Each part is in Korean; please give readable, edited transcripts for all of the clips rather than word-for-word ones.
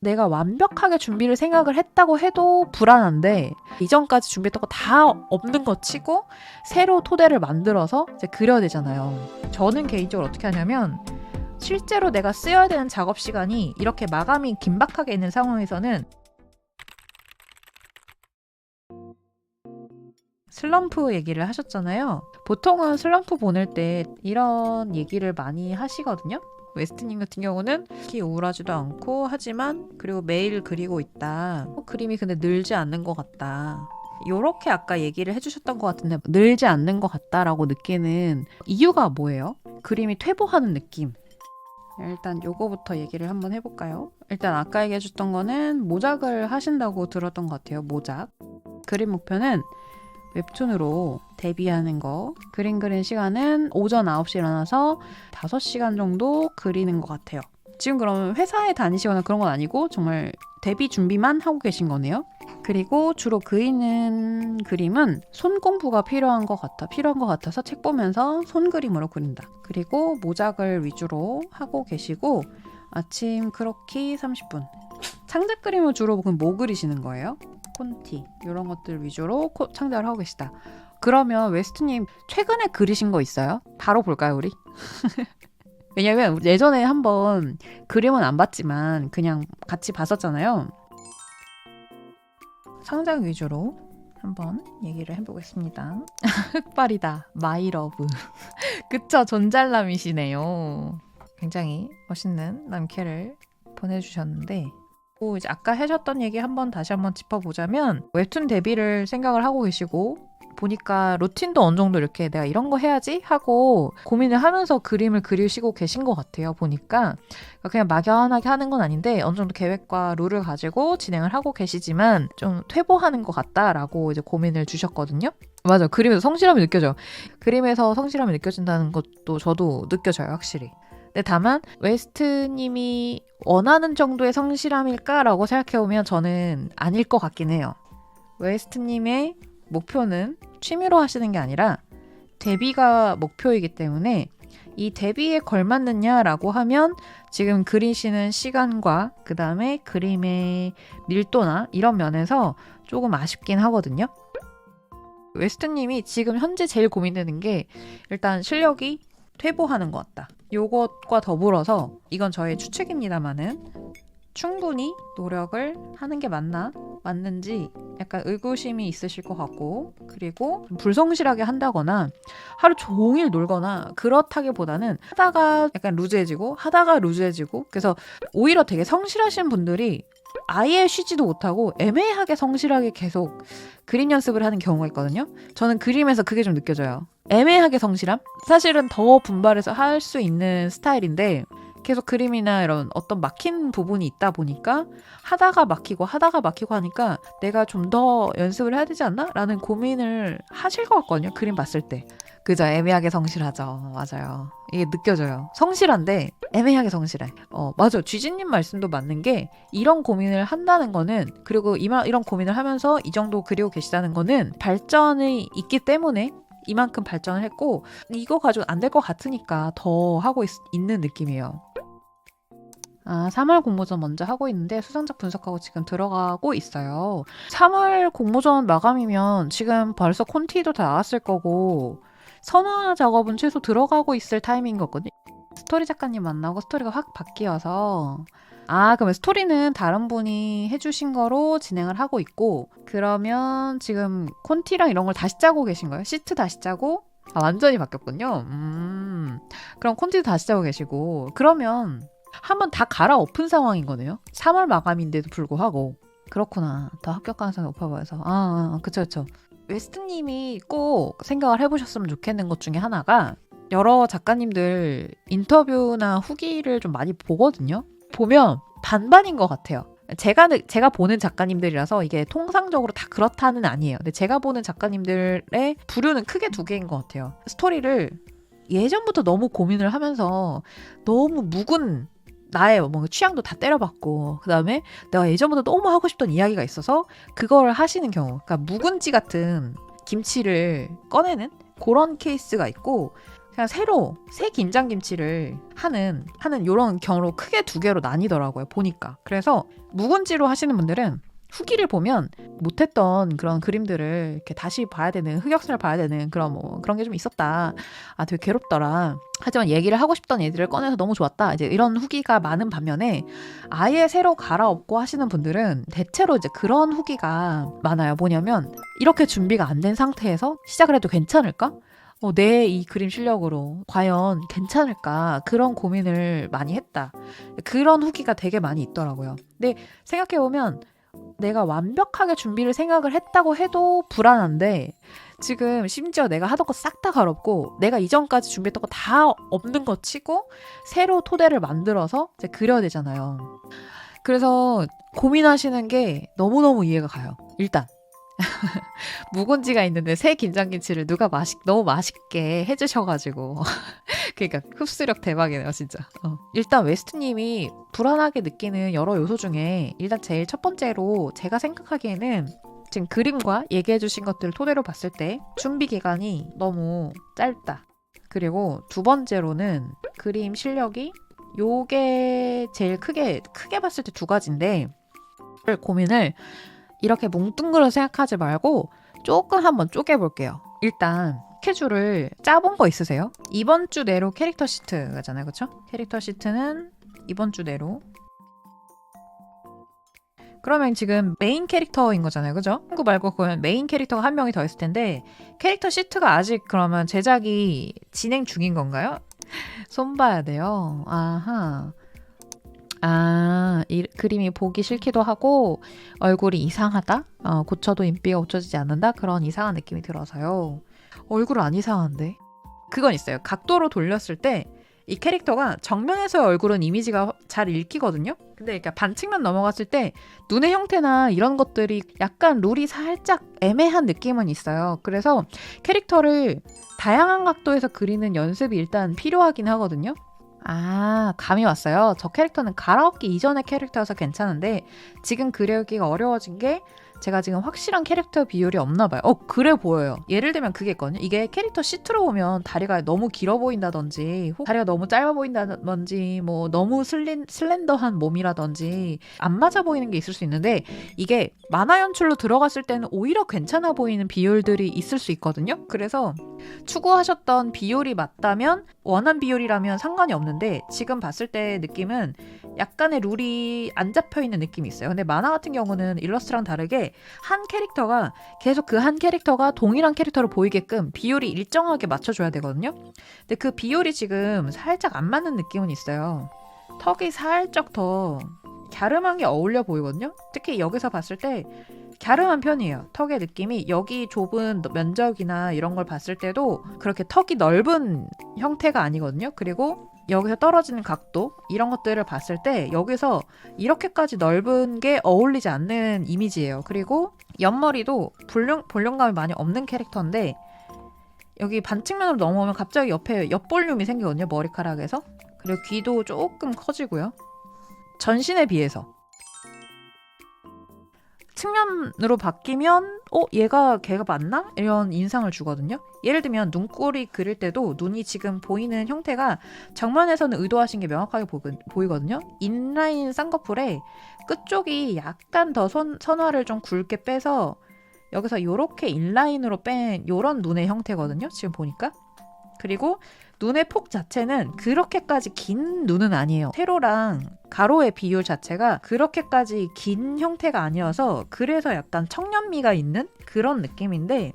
내가 완벽하게 준비를 생각을 했다고 해도 불안한데 이전까지 준비했던 거 다 없는 거 치고 새로 토대를 만들어서 이제 그려야 되잖아요. 저는 개인적으로 어떻게 하냐면 실제로 내가 쓰여야 되는 작업 시간이 이렇게 마감이 긴박하게 있는 상황에서는 슬럼프 얘기를 하셨잖아요. 보통은 슬럼프 보낼 때 이런 얘기를 많이 하시거든요. 웨스트님 같은 경우는 특히 우울하지도 않고 하지만 그리고 매일 그리고 있다. 그림이 근데 늘지 않는 것 같다. 요렇게 아까 얘기를 해주셨던 것 같은데 늘지 않는 것 같다라고 느끼는 이유가 뭐예요? 그림이 퇴보하는 느낌. 일단 요거부터 얘기를 한번 해볼까요? 일단 아까 얘기해줬던 거는 모작을 하신다고 들었던 것 같아요. 모작. 그림 목표는 웹툰으로 데뷔하는 거. 그림 그리는 시간은 오전 9시 일어나서 5시간 정도 그리는 것 같아요. 지금 그러면 회사에 다니시거나 그런 건 아니고 정말 데뷔 준비만 하고 계신 거네요. 그리고 주로 그리는 그림은 손공부가 필요한 것 같아서 책 보면서 손그림으로 그린다. 그리고 모작을 위주로 하고 계시고 아침 크로키 30분. 창작 그림을 주로 그럼 뭐 그리시는 거예요? 콘티 이런 것들 위주로 창작을 하고 계시다. 그러면 웨스트님 최근에 그리신 거 있어요? 바로 볼까요 우리? 왜냐면 예전에 한번 그림은 안 봤지만 그냥 같이 봤었잖아요. 창작 위주로 한번 얘기를 해보겠습니다. 흑발이다 마이러브. 그쵸, 존잘남이시네요. 굉장히 멋있는 남캐를 보내주셨는데 이제 아까 하셨던 얘기 다시 한번 짚어보자면 웹툰 데뷔를 생각을 하고 계시고 보니까 루틴도 어느 정도 이렇게 내가 이런 거 해야지 하고 고민을 하면서 그림을 그리시고 계신 것 같아요. 보니까 그냥 막연하게 하는 건 아닌데 어느 정도 계획과 룰을 가지고 진행을 하고 계시지만 좀 퇴보하는 것 같다라고 이제 고민을 주셨거든요. 맞아, 그림에서 성실함이 느껴져. 그림에서 성실함이 느껴진다는 것도 저도 느껴져요, 확실히. 근데 다만 웨스트님이 원하는 정도의 성실함일까라고 생각해보면 저는 아닐 것 같긴 해요. 웨스트님의 목표는 취미로 하시는 게 아니라 데뷔가 목표이기 때문에 이 데뷔에 걸맞느냐라고 하면 지금 그리시는 시간과 그 다음에 그림의 밀도나 이런 면에서 조금 아쉽긴 하거든요. 웨스트님이 지금 현재 제일 고민되는 게 일단 실력이 퇴보하는 것 같다. 요것과 더불어서 이건 저의 추측입니다만은 충분히 노력을 하는 게 맞는지 약간 의구심이 있으실 것 같고, 그리고 불성실하게 한다거나 하루 종일 놀거나 그렇다기보다는 하다가 약간 루즈해지고 그래서 오히려 되게 성실하신 분들이 아예 쉬지도 못하고 애매하게 성실하게 계속 그림 연습을 하는 경우가 있거든요. 저는 그림에서 그게 좀 느껴져요. 애매하게 성실함? 사실은 더 분발해서 할 수 있는 스타일인데 계속 그림이나 이런 어떤 막힌 부분이 있다 보니까 하다가 막히고 하니까 내가 좀 더 연습을 해야 되지 않나? 라는 고민을 하실 것 같거든요. 그림 봤을 때. 그죠? 애매하게 성실하죠. 맞아요. 이게 느껴져요. 성실한데 애매하게 성실해. 맞아. 쥐진님 말씀도 맞는 게 이런 고민을 한다는 거는, 그리고 이런 고민을 하면서 이 정도 그리고 계시다는 거는 발전이 있기 때문에 이만큼 발전을 했고 이거 가지고 안 될 것 같으니까 더 하고 있는 느낌이에요. 3월 공모전 먼저 하고 있는데 수상작 분석하고 지금 들어가고 있어요. 3월 공모전 마감이면 지금 벌써 콘티도 다 나왔을 거고 선화 작업은 최소 들어가고 있을 타이밍인 거거든요. 스토리 작가님 만나고 스토리가 확 바뀌어서 그러면 스토리는 다른 분이 해주신 거로 진행을 하고 있고, 그러면 지금 콘티랑 이런 걸 다시 짜고 계신 거예요? 시트 다시 짜고? 완전히 바뀌었군요. 그럼 콘티도 다시 짜고 계시고, 그러면 한번 다 갈아엎은 상황인 거네요. 3월 마감인데도 불구하고. 그렇구나. 더 합격 가능성이 높아 보여서. 그쵸. 웨스트님이 꼭 생각을 해보셨으면 좋겠는 것 중에 하나가, 여러 작가님들 인터뷰나 후기를 좀 많이 보거든요. 보면 반반인 것 같아요. 제가 보는 작가님들이라서 이게 통상적으로 다 그렇다는 아니에요. 근데 제가 보는 작가님들의 부류는 크게 두 개인 것 같아요. 스토리를 예전부터 너무 고민을 하면서 너무 묵은 나의 뭔가 취향도 다 때려봤고, 그 다음에 내가 예전부터 너무 하고 싶던 이야기가 있어서 그걸 하시는 경우, 그러니까 묵은지 같은 김치를 꺼내는 그런 케이스가 있고, 그냥 새로 새 김장김치를 하는 요런 경우로 크게 두 개로 나뉘더라고요. 보니까. 그래서 묵은지로 하시는 분들은 후기를 보면 못했던 그런 그림들을 이렇게 다시 봐야 되는, 흑역사를 봐야 되는 그런 게 좀 있었다. 아, 되게 괴롭더라. 하지만 얘기를 하고 싶던 얘기를 꺼내서 너무 좋았다. 이제 이런 후기가 많은 반면에 아예 새로 갈아엎고 하시는 분들은 대체로 이제 그런 후기가 많아요. 뭐냐면 이렇게 준비가 안 된 상태에서 시작을 해도 괜찮을까? 내 이 그림 실력으로 과연 괜찮을까? 그런 고민을 많이 했다. 그런 후기가 되게 많이 있더라고요. 근데 생각해보면 내가 완벽하게 준비를 생각을 했다고 해도 불안한데 지금 심지어 내가 하던 거 싹 다 갈았고 내가 이전까지 준비했던 거 다 없는 거 치고 새로 토대를 만들어서 이제 그려야 되잖아요. 그래서 고민하시는 게 너무너무 이해가 가요. 일단 묵은지가 있는데 새 김장김치를 누가 너무 맛있게 해주셔가지고 그러니까 흡수력 대박이네요 진짜. 일단 웨스트님이 불안하게 느끼는 여러 요소 중에 일단 제일 첫 번째로 제가 생각하기에는 지금 그림과 얘기해 주신 것들을 토대로 봤을 때 준비 기간이 너무 짧다. 그리고 두 번째로는 그림 실력이 요게 제일 크게 봤을 때 두 가지인데 고민을 이렇게 뭉뚱그려 생각하지 말고 조금 한번 쪼개볼게요. 일단 스케줄을 짜본 거 있으세요? 이번 주 내로 캐릭터 시트잖아요. 그쵸? 캐릭터 시트는 이번 주 내로. 그러면 지금 메인 캐릭터인 거잖아요. 그죠? 친구 말고 그러면 메인 캐릭터가 한 명이 더 있을 텐데 캐릭터 시트가 아직 그러면 제작이 진행 중인 건가요? 손 봐야 돼요. 아하. 이 그림이 보기 싫기도 하고 얼굴이 이상하다? 고쳐도 인기가 고쳐지지 않는다? 그런 이상한 느낌이 들어서요. 얼굴 안 이상한데? 그건 있어요. 각도로 돌렸을 때 이 캐릭터가 정면에서의 얼굴은 이미지가 잘 읽히거든요. 근데 그러니까 반측면 넘어갔을 때 눈의 형태나 이런 것들이 약간 룰이 살짝 애매한 느낌은 있어요. 그래서 캐릭터를 다양한 각도에서 그리는 연습이 일단 필요하긴 하거든요. 감이 왔어요. 저 캐릭터는 갈아엎기 이전의 캐릭터여서 괜찮은데 지금 그리기가 어려워진 게 제가 지금 확실한 캐릭터 비율이 없나 봐요. 그래 보여요. 예를 들면 그게 있거든요. 이게 캐릭터 시트로 보면 다리가 너무 길어 보인다든지 다리가 너무 짧아 보인다든지 뭐 너무 슬렌더한 몸이라든지 안 맞아 보이는 게 있을 수 있는데 이게 만화 연출로 들어갔을 때는 오히려 괜찮아 보이는 비율들이 있을 수 있거든요. 그래서 추구하셨던 비율이 맞다면 원한 비율이라면 상관이 없는데 지금 봤을 때 느낌은 약간의 룰이 안 잡혀있는 느낌이 있어요. 근데 만화 같은 경우는 일러스트랑 다르게 한 캐릭터가 계속 그 한 캐릭터가 동일한 캐릭터로 보이게끔 비율이 일정하게 맞춰줘야 되거든요. 근데 그 비율이 지금 살짝 안 맞는 느낌은 있어요. 턱이 살짝 더 갸름한 게 어울려 보이거든요. 특히 여기서 봤을 때 갸름한 편이에요. 턱의 느낌이 여기 좁은 면적이나 이런 걸 봤을 때도 그렇게 턱이 넓은 형태가 아니거든요. 그리고 여기서 떨어지는 각도 이런 것들을 봤을 때 여기서 이렇게까지 넓은 게 어울리지 않는 이미지예요. 그리고 옆머리도 볼륨감이 많이 없는 캐릭터인데 여기 반측면으로 넘어오면 갑자기 옆에 옆볼륨이 생기거든요. 머리카락에서. 그리고 귀도 조금 커지고요. 전신에 비해서 측면으로 바뀌면 걔가 맞나? 이런 인상을 주거든요. 예를 들면 눈꼬리 그릴 때도 눈이 지금 보이는 형태가 정면에서는 의도하신 게 명확하게 보이거든요. 인라인 쌍꺼풀에 끝쪽이 약간 더 선화를 좀 굵게 빼서 여기서 이렇게 인라인으로 뺀 이런 눈의 형태거든요. 지금 보니까. 그리고 눈의 폭 자체는 그렇게까지 긴 눈은 아니에요. 세로랑 가로의 비율 자체가 그렇게까지 긴 형태가 아니어서 그래서 약간 청년미가 있는 그런 느낌인데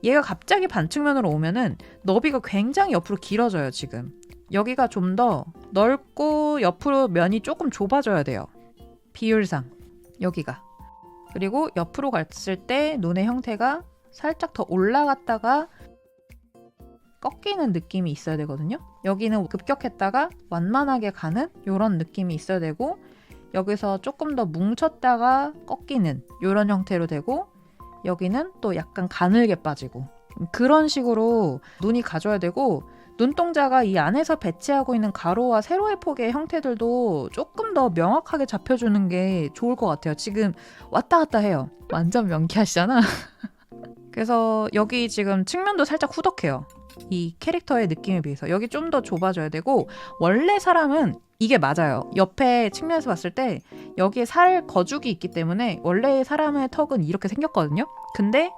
얘가 갑자기 반측면으로 오면은 너비가 굉장히 옆으로 길어져요. 지금 여기가 좀 더 넓고 옆으로 면이 조금 좁아져야 돼요. 비율상 여기가. 그리고 옆으로 갔을 때 눈의 형태가 살짝 더 올라갔다가 꺾이는 느낌이 있어야 되거든요. 여기는 급격했다가 완만하게 가는 이런 느낌이 있어야 되고 여기서 조금 더 뭉쳤다가 꺾이는 이런 형태로 되고 여기는 또 약간 가늘게 빠지고 그런 식으로 눈이 가져야 되고 눈동자가 이 안에서 배치하고 있는 가로와 세로의 폭의 형태들도 조금 더 명확하게 잡혀주는 게 좋을 것 같아요. 지금 왔다 갔다 해요. 완전 명쾌하시잖아. 그래서 여기 지금 측면도 살짝 후덕해요. 이 캐릭터의 느낌에 비해서 여기 좀 더 좁아져야 되고, 원래 사람은 이게 맞아요. 옆에 측면에서 봤을 때 여기에 살 거죽이 있기 때문에 원래 사람의 턱은 이렇게 생겼거든요. 근데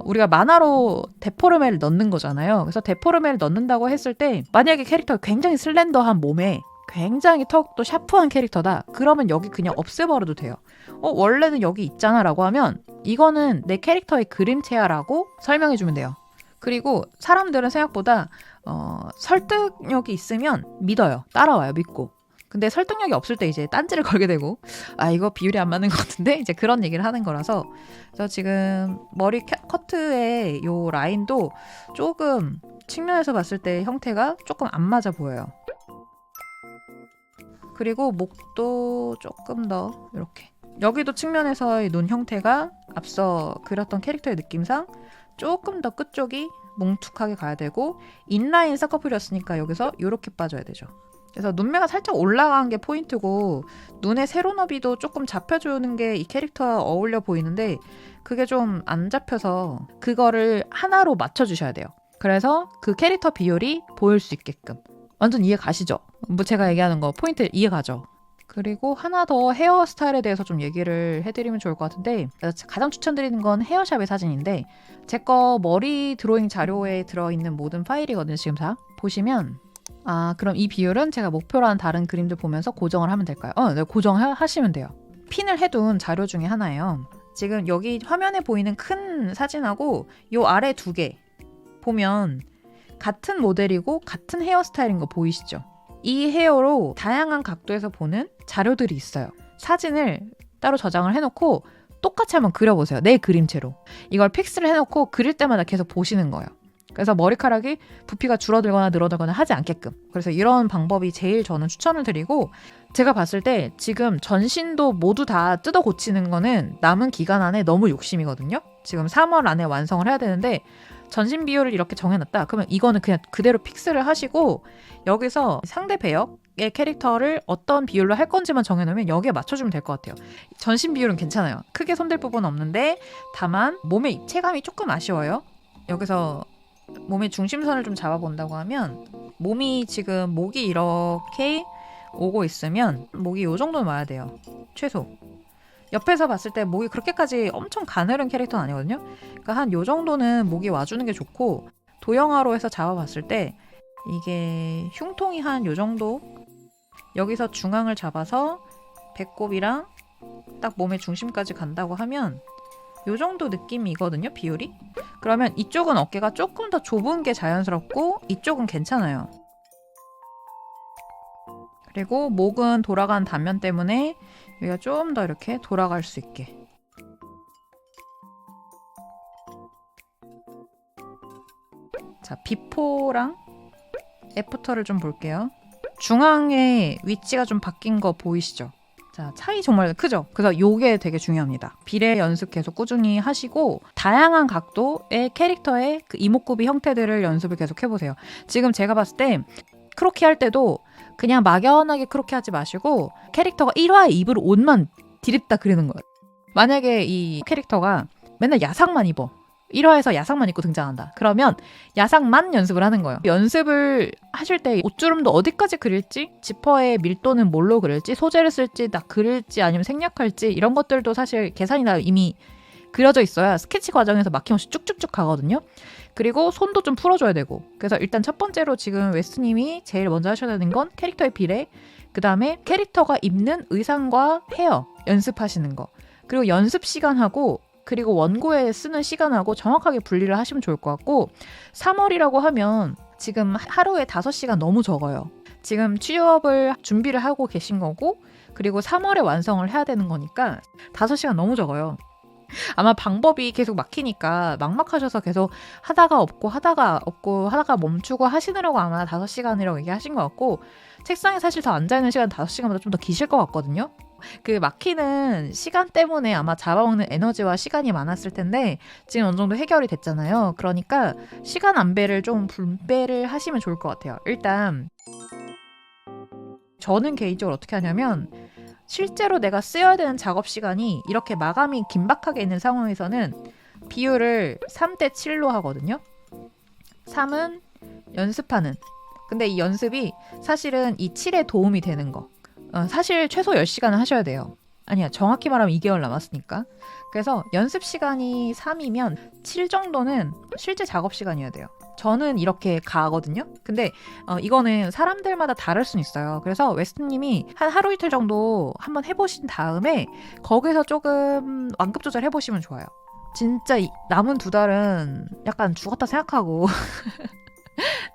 우리가 만화로 데포르메를 넣는 거잖아요. 그래서 데포르메를 넣는다고 했을 때 만약에 캐릭터가 굉장히 슬렌더한 몸에 굉장히 턱도 샤프한 캐릭터다. 그러면 여기 그냥 없애버려도 돼요. 원래는 여기 있잖아 라고 하면 이거는 내 캐릭터의 그림체야 라고 설명해주면 돼요. 그리고 사람들은 생각보다 설득력이 있으면 믿어요. 따라와요. 믿고. 근데 설득력이 없을 때 이제 딴지를 걸게 되고, 이거 비율이 안 맞는 것 같은데 이제 그런 얘기를 하는 거라서. 그래서 지금 머리 커트의 요 라인도 조금 측면에서 봤을 때 형태가 조금 안 맞아 보여요. 그리고 목도 조금 더 이렇게, 여기도 측면에서의 눈 형태가 앞서 그렸던 캐릭터의 느낌상 조금 더 끝쪽이 뭉툭하게 가야 되고, 인라인 쌍꺼풀이었으니까 여기서 이렇게 빠져야 되죠. 그래서 눈매가 살짝 올라간 게 포인트고, 눈의 세로너비도 조금 잡혀주는 게 이 캐릭터와 어울려 보이는데 그게 좀 안 잡혀서 그거를 하나로 맞춰주셔야 돼요. 그래서 그 캐릭터 비율이 보일 수 있게끔. 완전 이해 가시죠? 뭐 제가 얘기하는 거 포인트 이해 가죠? 그리고 하나 더 헤어스타일에 대해서 좀 얘기를 해드리면 좋을 것 같은데, 가장 추천드리는 건 헤어샵의 사진인데, 제 거 머리 드로잉 자료에 들어있는 모든 파일이거든요. 지금 다 보시면, 그럼 이 비율은 제가 목표로 한 다른 그림들 보면서 고정을 하면 될까요? 네, 고정하시면 돼요. 핀을 해둔 자료 중에 하나예요. 지금 여기 화면에 보이는 큰 사진하고 요 아래 2개 보면 같은 모델이고 같은 헤어스타일인 거 보이시죠? 이 헤어로 다양한 각도에서 보는 자료들이 있어요. 사진을 따로 저장을 해놓고 똑같이 한번 그려보세요. 내 그림체로. 이걸 픽스를 해놓고 그릴 때마다 계속 보시는 거예요. 그래서 머리카락이 부피가 줄어들거나 늘어들거나 하지 않게끔. 그래서 이런 방법이 제일 저는 추천을 드리고, 제가 봤을 때 지금 전신도 모두 다 뜯어 고치는 거는 남은 기간 안에 너무 욕심이거든요. 지금 3월 안에 완성을 해야 되는데 전신 비율을 이렇게 정해놨다. 그러면 이거는 그냥 그대로 픽스를 하시고 여기서 상대 배역의 캐릭터를 어떤 비율로 할 건지만 정해놓으면 여기에 맞춰주면 될 것 같아요. 전신 비율은 괜찮아요. 크게 손댈 부분은 없는데 다만 몸의 입체감이 조금 아쉬워요. 여기서 몸의 중심선을 좀 잡아본다고 하면, 몸이 지금 목이 이렇게 오고 있으면 목이 이 정도는 와야 돼요. 최소. 옆에서 봤을 때 목이 그렇게까지 엄청 가늘은 캐릭터는 아니거든요. 그러니까 한 요 정도는 목이 와주는 게 좋고, 도형화로 해서 잡아봤을 때 이게 흉통이 한 요 정도, 여기서 중앙을 잡아서 배꼽이랑 딱 몸의 중심까지 간다고 하면 요 정도 느낌이거든요, 비율이. 그러면 이쪽은 어깨가 조금 더 좁은 게 자연스럽고 이쪽은 괜찮아요. 그리고 목은 돌아간 단면 때문에 여기가 좀 더 이렇게 돌아갈 수 있게. 자, 비포랑 애프터를 좀 볼게요. 중앙의 위치가 좀 바뀐 거 보이시죠? 자, 차이 정말 크죠? 그래서 요게 되게 중요합니다. 비례 연습 계속 꾸준히 하시고 다양한 각도의 캐릭터의 그 이목구비 형태들을 연습을 계속 해보세요. 지금 제가 봤을 때 크로키 할 때도 그냥 막연하게 크로키 하지 마시고 캐릭터가 1화에 입을 옷만 디립다 그리는 거예요. 만약에 이 캐릭터가 맨날 야상만 입어. 1화에서 야상만 입고 등장한다. 그러면 야상만 연습을 하는 거예요. 연습을 하실 때 옷주름도 어디까지 그릴지, 지퍼의 밀도는 뭘로 그릴지, 소재를 쓸지, 딱 그릴지 아니면 생략할지 이런 것들도 사실 계산이 다 이미 그려져 있어야 스케치 과정에서 막힘없이 쭉쭉쭉 가거든요. 그리고 손도 좀 풀어줘야 되고. 그래서 일단 첫 번째로 지금 웨스님이 제일 먼저 하셔야 되는 건 캐릭터의 비례, 그 다음에 캐릭터가 입는 의상과 헤어 연습하시는 거, 그리고 연습 시간하고 그리고 원고에 쓰는 시간하고 정확하게 분리를 하시면 좋을 것 같고, 3월이라고 하면 지금 하루에 5시간 너무 적어요. 지금 취업을 준비를 하고 계신 거고, 그리고 3월에 완성을 해야 되는 거니까 5시간 너무 적어요. 아마 방법이 계속 막히니까 막막하셔서 계속 하다가 없고 멈추고 하시느라고 아마 5시간이라고 얘기하신 것 같고, 책상에 사실 더 앉아있는 시간 5시간보다 좀 더 기실 것 같거든요. 그 막히는 시간 때문에 아마 잡아먹는 에너지와 시간이 많았을 텐데 지금 어느 정도 해결이 됐잖아요. 그러니까 시간 안배를 좀 분배를 하시면 좋을 것 같아요. 일단 저는 개인적으로 어떻게 하냐면, 실제로 내가 쓰여야 되는 작업 시간이 이렇게 마감이 긴박하게 있는 상황에서는 비율을 3대 7로 하거든요. 3은 연습하는. 근데 이 연습이 사실은 이 7에 도움이 되는 거. 사실 최소 10시간은 하셔야 돼요. 아니야, 정확히 말하면 2개월 남았으니까. 그래서 연습 시간이 3이면 7 정도는 실제 작업 시간이어야 돼요. 저는 이렇게 가거든요. 근데 이거는 사람들마다 다를 수는 있어요. 그래서 웨스트님이 한 하루 이틀 정도 한번 해보신 다음에 거기서 조금 완급 조절 해보시면 좋아요. 진짜 남은 2달은 약간 죽었다 생각하고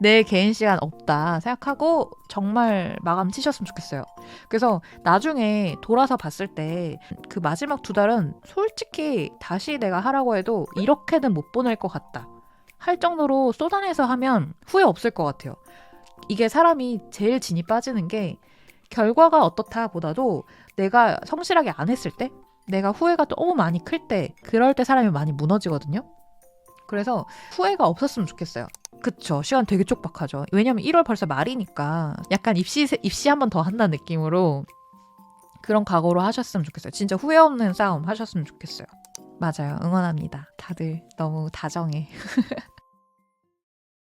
내 개인 시간 없다 생각하고 정말 마감 치셨으면 좋겠어요. 그래서 나중에 돌아서 봤을 때 그 마지막 2달은 솔직히 다시 내가 하라고 해도 이렇게는 못 보낼 것 같다 할 정도로 쏟아내서 하면 후회 없을 것 같아요. 이게 사람이 제일 진이 빠지는 게 결과가 어떻다 보다도 내가 성실하게 안 했을 때, 내가 후회가 너무 많이 클 때, 그럴 때 사람이 많이 무너지거든요. 그래서 후회가 없었으면 좋겠어요. 그쵸. 시간 되게 촉박하죠. 왜냐면 1월 벌써 말이니까 약간 입시 한 번 더 한다는 느낌으로 그런 각오로 하셨으면 좋겠어요. 진짜 후회 없는 싸움 하셨으면 좋겠어요. 맞아요. 응원합니다. 다들 너무 다정해.